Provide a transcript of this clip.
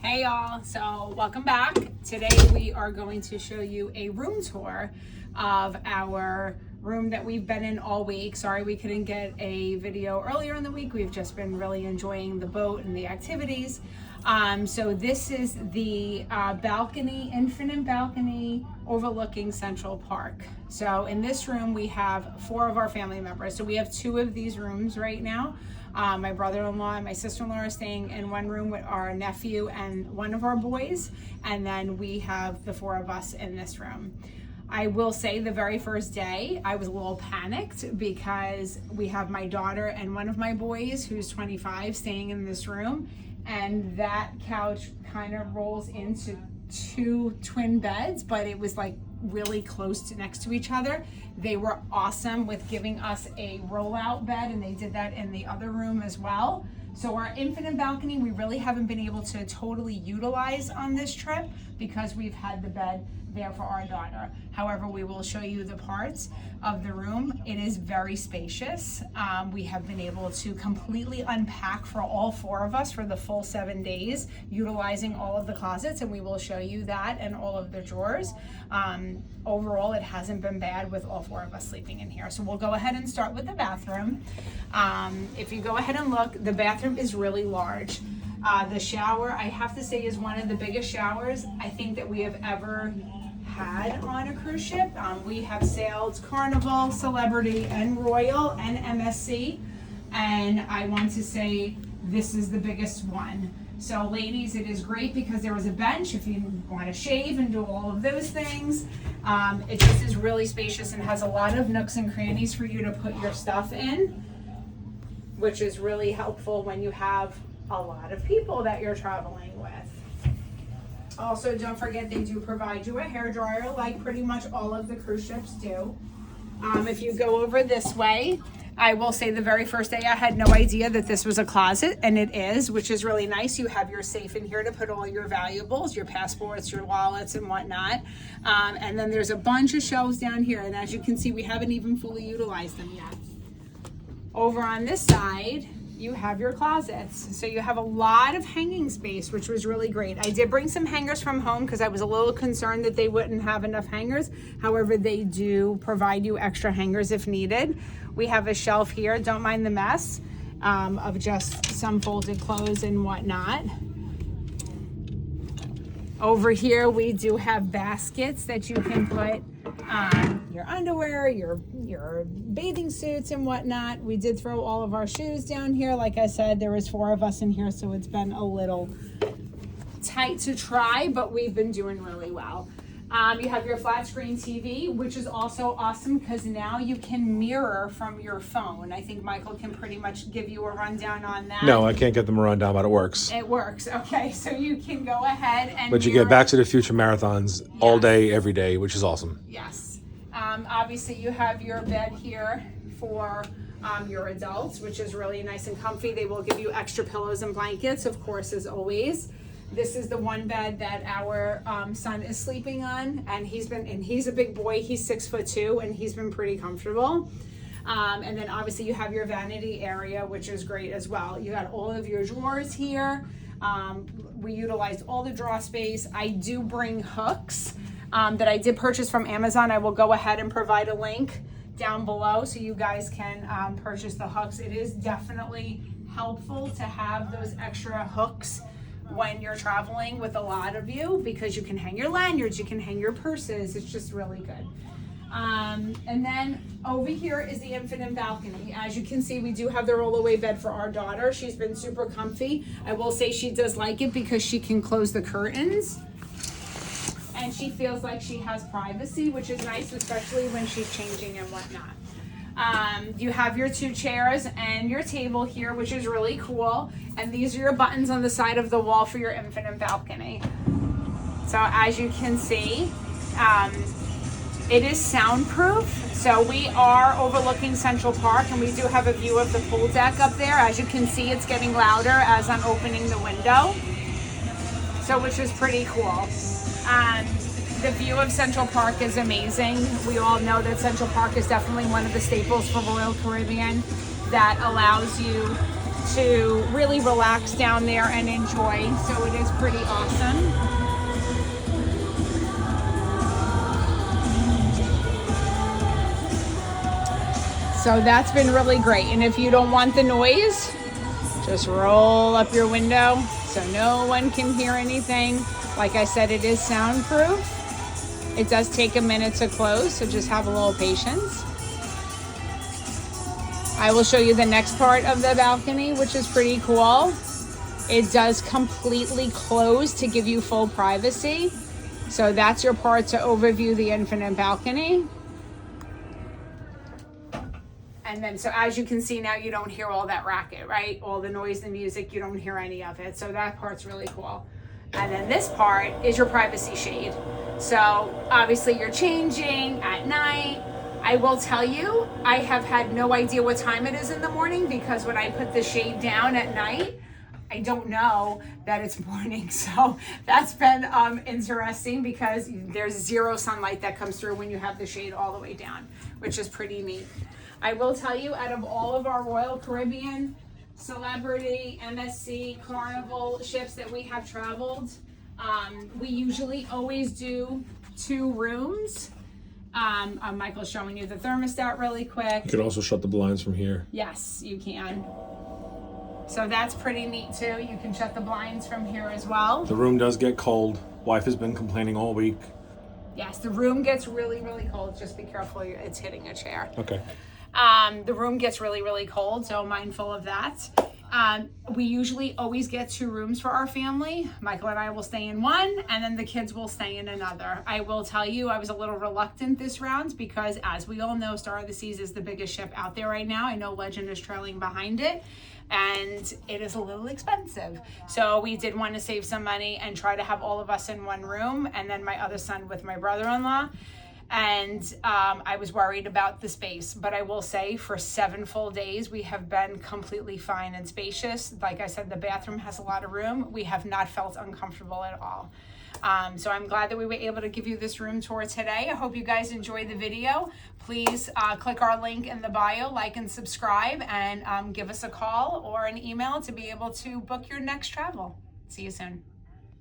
Hey y'all, so welcome back. Today we are going to show you a room tour of our room that we've been in all week. Sorry we couldn't get a video earlier in the week. We've just been really enjoying the boat and the activities. So this is the balcony, infinite balcony overlooking Central Park. So in this room we have 4 of our family members. So we have 2 of these rooms right now. My brother-in-law and my sister-in-law are staying in one room with our nephew and one of our boys, and then we have the 4 of us in this room. I will say the very first day I was a little panicked because we have my daughter and one of my boys who's 25 staying in this room, and that couch kind of rolls into 2 twin beds, but it was like really close to next to each other. They were awesome with giving us a rollout bed, and they did that in the other room as well. So our infinite balcony, we really haven't been able to totally utilize on this trip because we've had the bed there for our daughter. However, we will show you the parts of the room. It is very spacious. We have been able to completely unpack for all 4 of us for the full 7 days, utilizing all of the closets, and we will show you that and all of the drawers. Overall, it hasn't been bad with all 4 of us sleeping in here. So we'll go ahead and start with the bathroom. If you go ahead and look, the bathroom is really large. The shower, I have to say, is one of the biggest showers I think that we have ever had on a cruise ship. We have sailed Carnival, Celebrity, and Royal, and MSC, and I want to say this is the biggest one. So ladies, it is great because there was a bench if you want to shave and do all of those things. It just is really spacious and has a lot of nooks and crannies for you to put your stuff in, which is really helpful when you have a lot of people that you're traveling with. Also, don't forget they do provide you a hairdryer like pretty much all of the cruise ships do. If you go over this way, I will say the very first day I had no idea that this was a closet, and it is, which is really nice. You have your safe in here to put all your valuables, your passports, your wallets, and whatnot. And then there's a bunch of shelves down here, and as you can see, we haven't even fully utilized them yet. Over on this side, you have your closets. So you have a lot of hanging space, which was really great. I did bring some hangers from home because I was a little concerned that they wouldn't have enough hangers. However, they do provide you extra hangers if needed. We have a shelf here, don't mind the mess, of just some folded clothes and whatnot. Over here, we do have baskets that you can put your underwear, your bathing suits and whatnot. We did throw all of our shoes down here. Like I said, there was 4 of us in here, so it's been a little tight to try, but we've been doing really well. You have your flat screen TV, which is also awesome because now you can mirror from your phone. I think Michael can pretty much give you a rundown on that. No, I can't get them a rundown, but it works. It works. Okay, so you can go ahead and But you get Back to the Future marathons all day, every day, which is awesome. Yes. Obviously, you have your bed here for your adults, which is really nice and comfy. They will give you extra pillows and blankets, of course, as always. This is the one bed that our son is sleeping on, and he's a big boy. He's 6'2", and he's been pretty comfortable. And then obviously you have your vanity area, which is great as well. You got all of your drawers here. We utilized all the drawer space. I do bring hooks that I did purchase from Amazon. I will go ahead and provide a link down below so you guys can purchase the hooks. It is definitely helpful to have those extra hooks when you're traveling with a lot of you because you can hang your lanyards, you can hang your purses. It's just really good. And then over here is the infinite balcony. As you can see, we do have the rollaway bed for our daughter. She's been super comfy. I will say she does like it because she can close the curtains and she feels like she has privacy, which is nice, especially when she's changing and whatnot. You have your 2 chairs and your table here, which is really cool. And these are your buttons on the side of the wall for your infinite balcony. So as you can see, it is soundproof. So we are overlooking Central Park, and we do have a view of the pool deck up there. As you can see, it's getting louder as I'm opening the window. So which is pretty cool. The view of Central Park is amazing. We all know that Central Park is definitely one of the staples for Royal Caribbean that allows you to really relax down there and enjoy. So it is pretty awesome. So that's been really great. And if you don't want the noise, just roll up your window so no one can hear anything. Like I said, it is soundproof. It does take a minute to close, so just have a little patience. I will show you the next part of the balcony, which is pretty cool. It does completely close to give you full privacy. So that's your part to overview the infinite balcony. And then, so as you can see now, you don't hear all that racket, right? All the noise, the music, you don't hear any of it. So that part's really cool. And then this part is your privacy shade. So obviously you're changing at night. I will tell you, I have had no idea what time it is in the morning, because when I put the shade down at night, I don't know that it's morning. So that's been interesting, because there's zero sunlight that comes through when you have the shade all the way down, which is pretty neat. I will tell you, out of all of our Royal Caribbean, Celebrity, MSC, Carnival ships that we have traveled, we usually always do 2 rooms. Michael's showing you the thermostat really quick. You can also shut the blinds from here. Yes, you can. So that's pretty neat too. You can shut the blinds from here as well. The room does get cold. Wife has been complaining all week. Yes, the room gets really, really cold. Just be careful, it's hitting a chair. Okay. The room gets really, really cold, so mindful of that. We usually always get 2 rooms for our family. Michael and I will stay in one, and then the kids will stay in another. I will tell you, I was a little reluctant this round, because as we all know, Star of the Seas is the biggest ship out there right now. I know Legend is trailing behind it, and it is a little expensive. So we did want to save some money and try to have all of us in one room, and then my other son with my brother-in-law. And I was worried about the space, but I will say for 7 full days, we have been completely fine and spacious. Like I said, the bathroom has a lot of room. We have not felt uncomfortable at all. So I'm glad that we were able to give you this room tour today. I hope you guys enjoyed the video. Please click our link in the bio, like and subscribe, and give us a call or an email to be able to book your next travel. See you soon.